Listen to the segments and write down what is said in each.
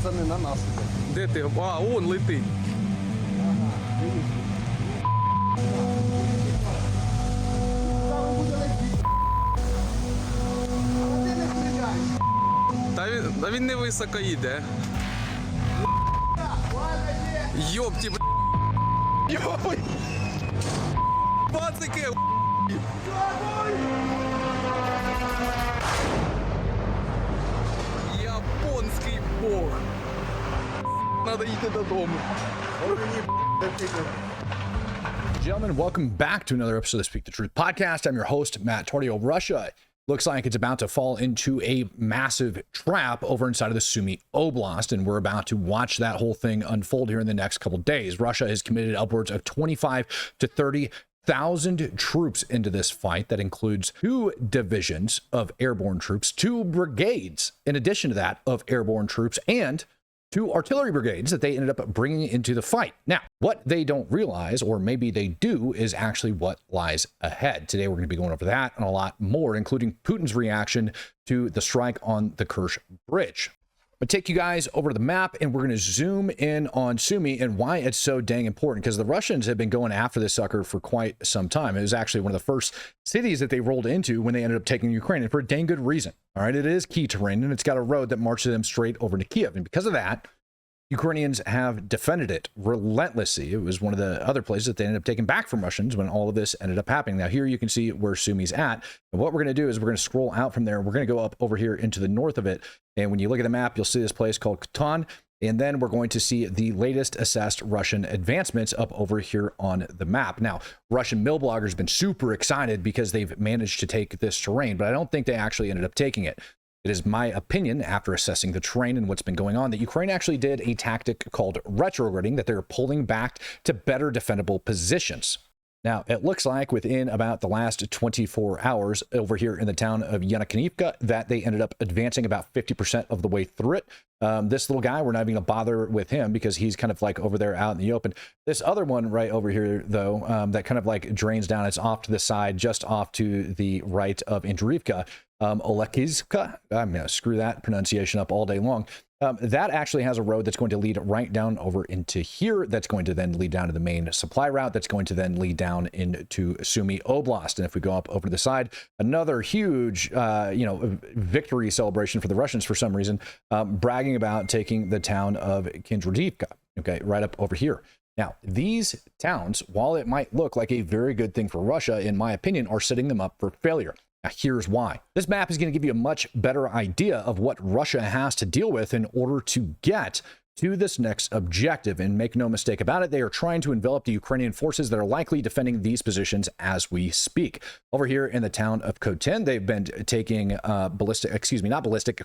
це не на нас іде. Де ти? А, он летить. Та він не високо йде. Йопті, б***. Йопай. Пацики, японський бог. Надо йти додому. Gentlemen, welcome back to another episode of Speak the Truth podcast. I'm your host, Matt Tordio. Russia looks like it's about to fall into a massive trap over inside of the Sumy Oblast, and we're about to watch that whole thing unfold here in the next couple of days. Russia has committed upwards of 25 to 30,000 troops into this fight. That includes 2 divisions of airborne troops, 2 brigades in addition to that of airborne troops, and 2 artillery brigades that they ended up bringing into the fight. Now, what they don't realize, or maybe they do, is actually what lies ahead. Today, we're going to be going over that and a lot more, including Putin's reaction to the strike on the Kerch Bridge. I'm going to take you guys over to the map, and we're going to zoom in on Sumy and why it's so dang important, because the Russians have been going after this sucker for quite some time. It was actually one of the first cities that they rolled into when they ended up taking Ukraine, and for a dang good reason. All right, it is key terrain, and it's got a road that marches them straight over to Kiev, and because of that, Ukrainians have defended it relentlessly. It was one of the other places that they ended up taking back from Russians when all of this ended up happening. Now, here you can see where Sumy's at. And what we're going to do is we're going to scroll out from there. We're going to go up over here into the north of it. And when you look at the map, you'll see this place called Khatan. And then we're going to see the latest assessed Russian advancements up over here on the map. Now, Russian mill bloggers have been super excited because they've managed to take this terrain, but I don't think they actually ended up taking it. It is my opinion, after assessing the terrain and what's been going on, that Ukraine actually did a tactic called retrograding, that they're pulling back to better defendable positions. Now, it looks like within about the last 24 hours over here in the town of Yanakonivka that they ended up advancing about 50% of the way through it. This little guy, we're not even going to bother with him because he's kind of like over there out in the open. This other one right over here, though, that kind of like drains down, it's off to the side, just off to the right of Andriivka. Olekizka, I'm going to screw that pronunciation up all day long. That actually has a road that's going to lead right down over into here. That's going to then lead down to the main supply route. That's going to then lead down into Sumy Oblast. And if we go up over to the side, another huge, victory celebration for the Russians for some reason, bragging about taking the town of Kindradivka, okay, right up over here. Now, these towns, while it might look like a very good thing for Russia, in my opinion, are setting them up for failure. Now, here's why. This map is going to give you a much better idea of what Russia has to deal with in order to get to this next objective. And make no mistake about it, they are trying to envelop the Ukrainian forces that are likely defending these positions as we speak. Over here in the town of Khotin, they've been taking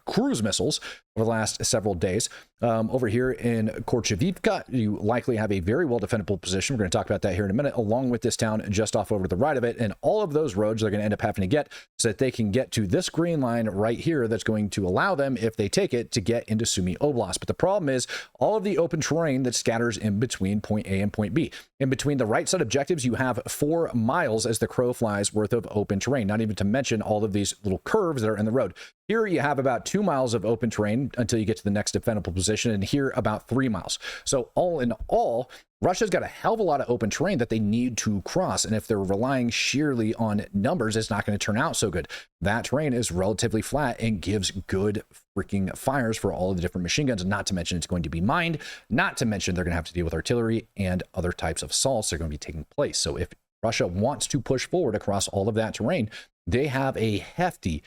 cruise missiles over the last several days. Over here in Korchevivka, you likely have a very well defendable position. We're going to talk about that here in a minute, along with this town just off over to the right of it. And all of those roads they're going to end up having to get so that they can get to this green line right here that's going to allow them, if they take it, to get into Sumy Oblast. But the problem is all of the open terrain that scatters in between point A and point B. In between the right side objectives, you have 4 miles as the crow flies worth of open terrain, not even to mention all of these little curves that are in the road. Here you have about 2 miles of open terrain until you get to the next defendable position, and here about 3 miles. So all in all, Russia's got a hell of a lot of open terrain that they need to cross, and if they're relying sheerly on numbers, it's not going to turn out so good. That terrain is relatively flat and gives good freaking fires for all of the different machine guns, not to mention it's going to be mined, not to mention they're going to have to deal with artillery and other types of assaults that are going to be taking place. So if Russia wants to push forward across all of that terrain, they have a hefty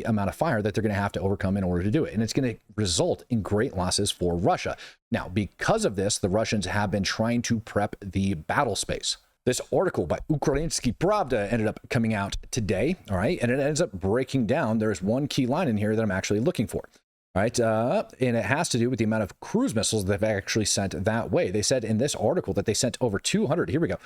amount of fire that they're going to have to overcome in order to do it. And it's going to result in great losses for Russia. Now, because of this, the Russians have been trying to prep the battle space. This article by Ukrainsky Pravda ended up coming out today, all right? And it ends up breaking down. There's one key line in here that I'm actually looking for. All right, and it has to do with the amount of cruise missiles they've actually sent that way. They said in this article that they sent over 200. Here we go.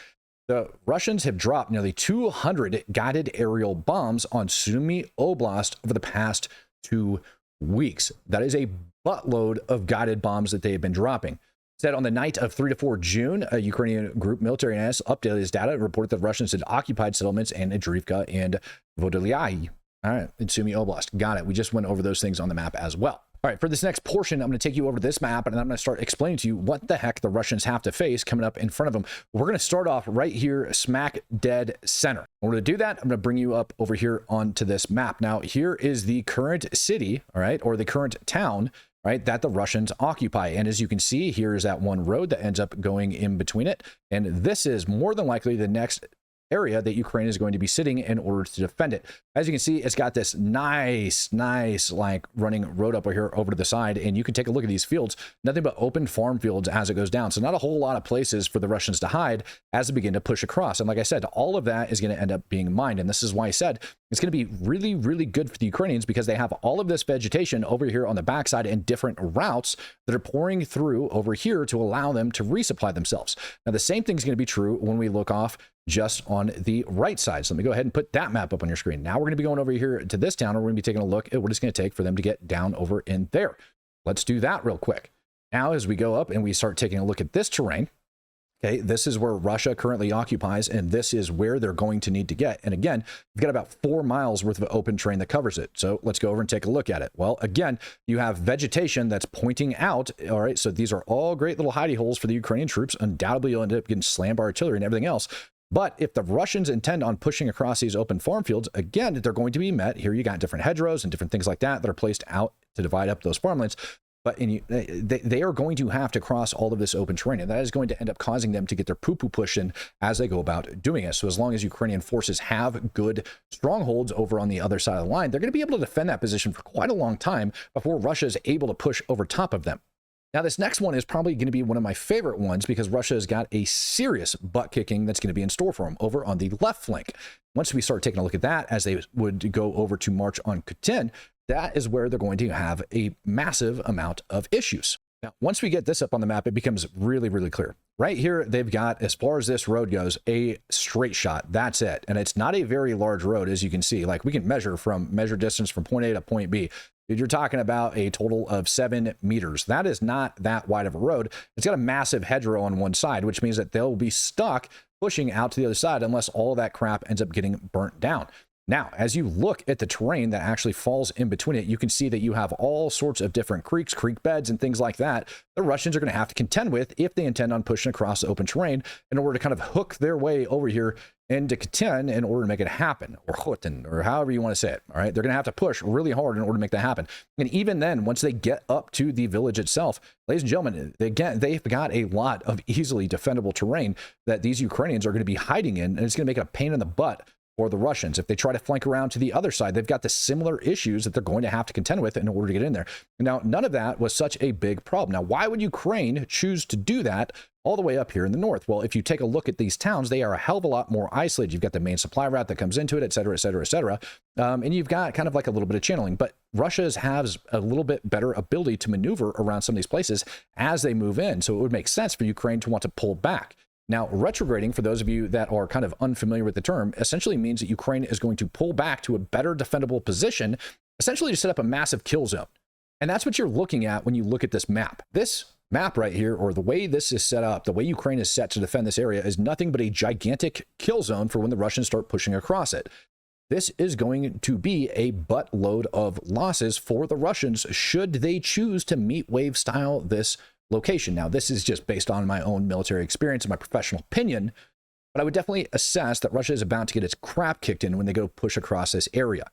The Russians have dropped nearly 200 guided aerial bombs on Sumy Oblast over the past 2 weeks. That is a buttload of guided bombs that they have been dropping. Said on the night of 3 to 4 June, a Ukrainian group military analyst updated his data and reported that Russians had occupied settlements in Andriivka and Vodolyayi. All right, in Sumy Oblast. Got it. We just went over those things on the map as well. All right, for this next portion, I'm going to take you over to this map and I'm going to start explaining to you what the heck the Russians have to face coming up in front of them. We're going to start off right here, smack dead center. In order to do that, I'm going to bring you up over here onto this map. Now, here is the current city, all right, or the current town, right, that the Russians occupy. And as you can see, here is that one road that ends up going in between it. And this is more than likely the next area that Ukraine is going to be sitting in order to defend it. As you can see, it's got this nice like running road up here over to the side, and you can take a look at these fields, nothing but open farm fields as it goes down. So not a whole lot of places for the Russians to hide as they begin to push across. And like I said, all of that is going to end up being mined. And this is why I said it's going to be really, really good for the Ukrainians, because they have all of this vegetation over here on the backside and different routes that are pouring through over here to allow them to resupply themselves. Now, the same thing is going to be true when we look off just on the right side. So let me go ahead and put that map up on your screen. Now we're going to be going over here to this town, and we're going to be taking a look at what it's going to take for them to get down over in there. Let's do that real quick. Now, as we go up and we start taking a look at this terrain, okay, this is where Russia currently occupies, and this is where they're going to need to get. And again, you've got about 4 miles worth of open terrain that covers it. So let's go over and take a look at it. Well, again, you have vegetation that's pointing out. All right, so these are all great little hidey holes for the Ukrainian troops. Undoubtedly, you'll end up getting slammed by artillery and everything else. But if the Russians intend on pushing across these open farm fields, again, they're going to be met. Here you got different hedgerows and different things like that that are placed out to divide up those farmlands. But they are going to have to cross all of this open terrain, and that is going to end up causing them to get their poo-poo pushed in as they go about doing it. So as long as Ukrainian forces have good strongholds over on the other side of the line, they're going to be able to defend that position for quite a long time before Russia is able to push over top of them. Now, this next one is probably going to be one of my favorite ones, because Russia has got a serious butt kicking that's going to be in store for them over on the left flank. Once we start taking a look at that, as they would go over to march on Kutin, that is where they're going to have a massive amount of issues. Now, once we get this up on the map, it becomes really, really clear. Right here, they've got, as far as this road goes, a straight shot. That's it. And it's not a very large road, as you can see. Like, we can measure distance from point A to point B. You're talking about a total of 7 meters. That is not that wide of a road. It's got a massive hedgerow on one side, which means that they'll be stuck pushing out to the other side unless all of that crap ends up getting burnt down. Now, as you look at the terrain that actually falls in between it, you can see that you have all sorts of different creeks, creek beds, and things like that the Russians are going to have to contend with if they intend on pushing across the open terrain in order to kind of hook their way over here into Kutin in order to make it happen, or Khotin, or however you want to say it. All right, they're going to have to push really hard in order to make that happen. And even then, once they get up to the village itself, ladies and gentlemen, again, they've got a lot of easily defendable terrain that these Ukrainians are going to be hiding in, and it's going to make it a pain in the butt for the Russians. If they try to flank around to the other side, they've got the similar issues that they're going to have to contend with in order to get in there. Now, none of that was such a big problem. Now, why would Ukraine choose to do that all the way up here in the north? Well, if you take a look at these towns, they are a hell of a lot more isolated. You've got the main supply route that comes into it, et cetera, et cetera, et cetera. And you've got kind of like a little bit of channeling. But Russia has a little bit better ability to maneuver around some of these places as they move in. So it would make sense for Ukraine to want to pull back. Now, retrograding, for those of you that are kind of unfamiliar with the term, essentially means that Ukraine is going to pull back to a better defendable position, essentially to set up a massive kill zone. And that's what you're looking at when you look at this map. This map right here, or the way this is set up, the way Ukraine is set to defend this area, is nothing but a gigantic kill zone for when the Russians start pushing across it. This is going to be a buttload of losses for the Russians should they choose to meat wave style this location. Now, this is just based on my own military experience and my professional opinion, but I would definitely assess that Russia is about to get its crap kicked in when they go push across this area.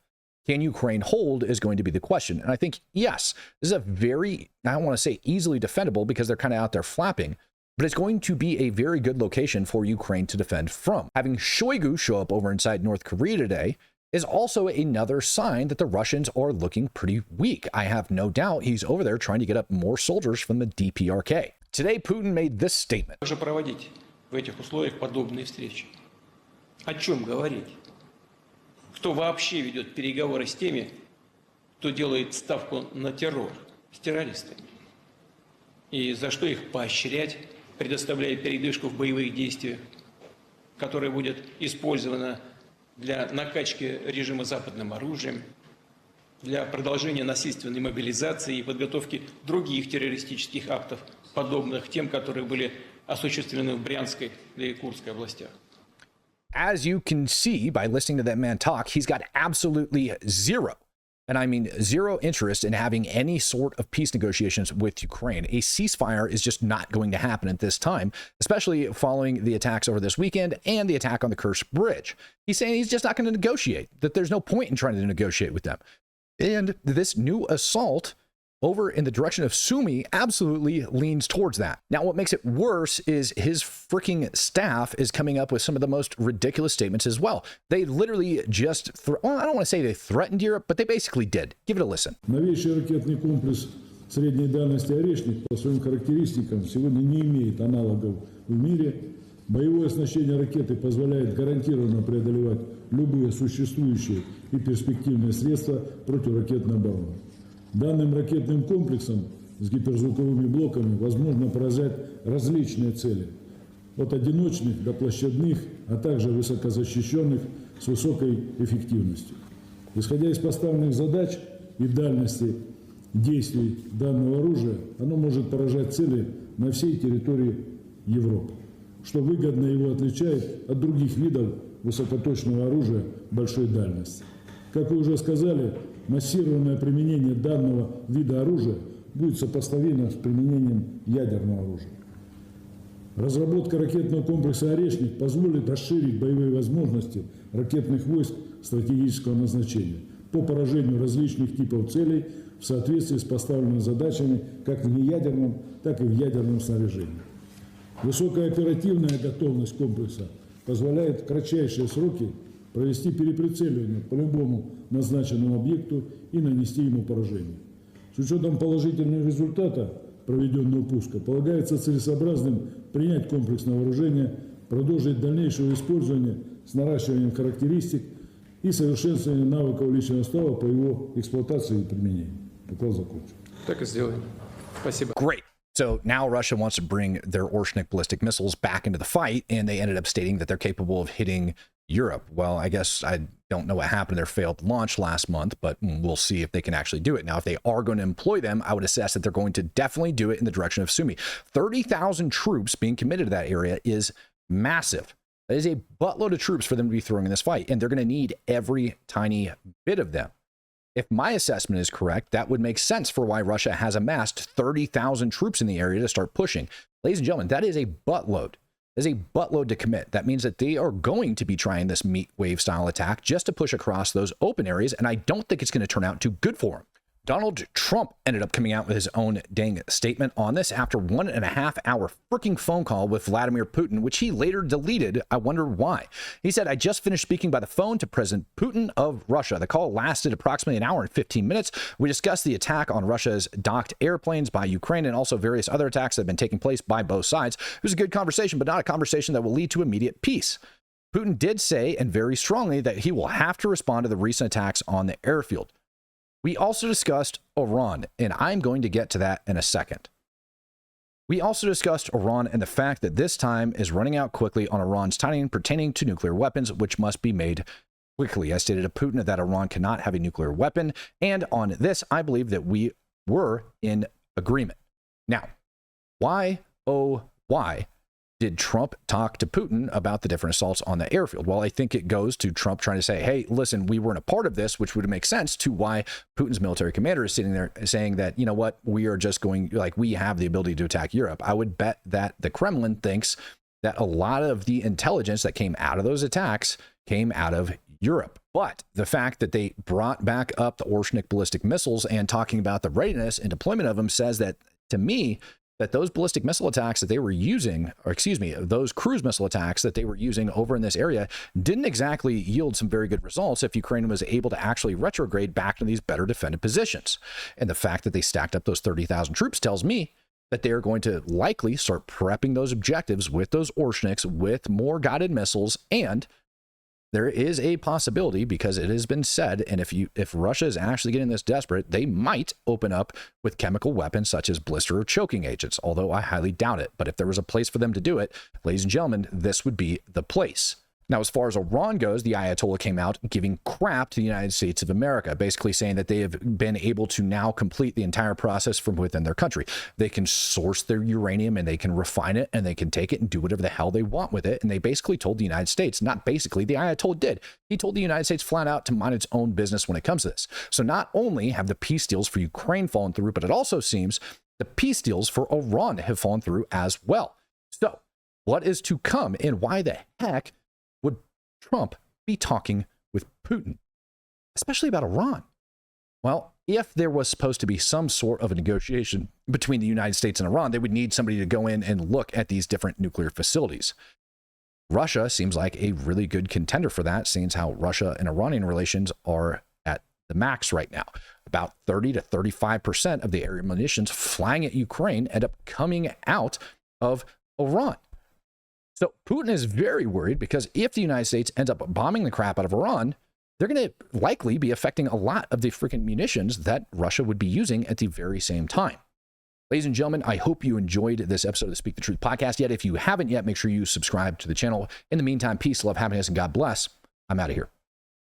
Can Ukraine hold is going to be the question. And I think, yes, this is a very, I don't want to say easily defendable because they're kind of out there flapping, but it's going to be a very good location for Ukraine to defend from. Having Shoigu show up over inside North Korea today is also another sign that the Russians are looking pretty weak. I have no doubt he's over there trying to get up more soldiers from the DPRK. Today, Putin made this statement. Проводить в этих условиях подобные встречи. О чем говорить? Кто вообще ведет переговоры с теми, кто делает ставку на террор, с террористами? И за что их поощрять, предоставляя передышку в боевых действиях, которая будет использована для накачки режима западным оружием, для продолжения насильственной мобилизации и подготовки других террористических актов, подобных тем, которые были осуществлены в Брянской и Курской областях. As you can see by listening to that man talk, he's got absolutely zero And I mean, zero interest in having any sort of peace negotiations with Ukraine. A ceasefire is just not going to happen at this time, especially following the attacks over this weekend and the attack on the Kerch Bridge. He's saying he's just not going to negotiate, that there's no point in trying to negotiate with them. And this new assault over in the direction of Sumy absolutely leans towards that. Now, what makes it worse is his freaking staff is coming up with some of the most ridiculous statements as well. They literally just, well, I don't want to say they threatened Europe, but they basically did. Give it a listen. Новейший ракетный комплекс средней дальности «Орешник» по своим характеристикам сегодня не имеет аналогов в мире. Боевое оснащение ракеты позволяет гарантированно преодолевать любые существующие и перспективные средства противоракетной обороны. Данным ракетным комплексом с гиперзвуковыми блоками возможно поражать различные цели, от одиночных до площадных, а также высокозащищенных с высокой эффективностью. Исходя из поставленных задач и дальности действий данного оружия, оно может поражать цели на всей территории Европы, что выгодно его отличает от других видов высокоточного оружия большой дальности. Как вы уже сказали, массированное применение данного вида оружия будет сопоставимо с применением ядерного оружия. Разработка ракетного комплекса «Орешник» позволит расширить боевые возможности ракетных войск стратегического назначения по поражению различных типов целей в соответствии с поставленными задачами как в неядерном, так и в ядерном снаряжении. Высокая оперативная готовность комплекса позволяет в кратчайшие сроки провести переприцеливание по любому назначенному объекту и нанести ему поражение. С учетом положительного результата проведенного пуска полагается целесообразным принять комплекс на вооружение, продолжить дальнейшее использование с наращиванием характеристик и совершенствованием навыков личного состава по его эксплуатации и применению. Доклад закончен. Так и сделаем. Спасибо. Great. So now Russia wants to bring their Oryshnik ballistic missiles back into the fight, and they ended up stating that they're capable of hitting Europe. Well, I guess I don't know what happened to their failed launch last month, but we'll see if they can actually do it. Now, if they are going to employ them, I would assess that they're going to definitely do it in the direction of Sumy. 30,000 troops being committed to that area is massive. That is a buttload of troops for them to be throwing in this fight, and they're going to need every tiny bit of them. If my assessment is correct, that would make sense for why Russia has amassed 30,000 troops in the area to start pushing. Ladies and gentlemen, that is a buttload. That is a buttload to commit. That means that they are going to be trying this meat wave style attack just to push across those open areas, and I don't think it's going to turn out too good for them. Donald Trump ended up coming out with his own dang statement on this after 1.5 hour freaking phone call with Vladimir Putin, which he later deleted. I wonder why. He said, I just finished speaking by the phone to President Putin of Russia. The call lasted approximately an hour and 15 minutes. We discussed the attack on Russia's docked airplanes by Ukraine and also various other attacks that have been taking place by both sides. It was a good conversation, but not a conversation that will lead to immediate peace. Putin did say, and very strongly, that he will have to respond to the recent attacks on the airfield. We also discussed Iran, and I'm going to get to that in a second. We also discussed Iran and the fact that this time is running out quickly on Iran's timing pertaining to nuclear weapons, which must be made quickly. I stated to Putin that Iran cannot have a nuclear weapon, and on this, I believe that we were in agreement. Now, why, oh, why did Trump talk to Putin about the different assaults on the airfield? Well, I think it goes to Trump trying to say, hey, listen, we weren't a part of this, which would make sense to why Putin's military commander is sitting there saying that, you know what, we are just going, like, we have the ability to attack Europe. I would bet that the Kremlin thinks that a lot of the intelligence that came out of those attacks came out of Europe. But the fact that they brought back up the Oryshnik ballistic missiles and talking about the readiness and deployment of them says that, to me, that those ballistic missile attacks that they were using, or excuse me, those cruise missile attacks that they were using over in this area didn't exactly yield some very good results if Ukraine was able to actually retrograde back to these better defended positions. And the fact that they stacked up those 30,000 troops tells me that they are going to likely start prepping those objectives with those Oryshniks with more guided missiles. And there is a possibility, because it has been said, and if Russia is actually getting this desperate, they might open up with chemical weapons such as blister or choking agents, although I highly doubt it. But if there was a place for them to do it, ladies and gentlemen, this would be the place. Now, as far as Iran goes, the Ayatollah came out giving crap to the United States of America, basically saying that they have been able to now complete the entire process from within their country. They can source their uranium and they can refine it and they can take it and do whatever the hell they want with it. And they basically told the United States, not basically, the Ayatollah did. He told the United States flat out to mind its own business when it comes to this. So not only have the peace deals for Ukraine fallen through, but it also seems the peace deals for Iran have fallen through as well. So what is to come, and why the heck would Trump be talking with Putin, especially about Iran? Well, if there was supposed to be some sort of a negotiation between the United States and Iran, they would need somebody to go in and look at these different nuclear facilities. Russia seems like a really good contender for that, seeing how Russia and Iranian relations are at the max right now. About 30 to 35% of the area munitions flying at Ukraine end up coming out of Iran. So Putin is very worried because if the United States ends up bombing the crap out of Iran, they're going to likely be affecting a lot of the freaking munitions that Russia would be using at the very same time. Ladies and gentlemen, I hope you enjoyed this episode of the Speak the Truth podcast. Yet, if you haven't yet, make sure you subscribe to the channel. In the meantime, peace, love, happiness, and God bless. I'm out of here.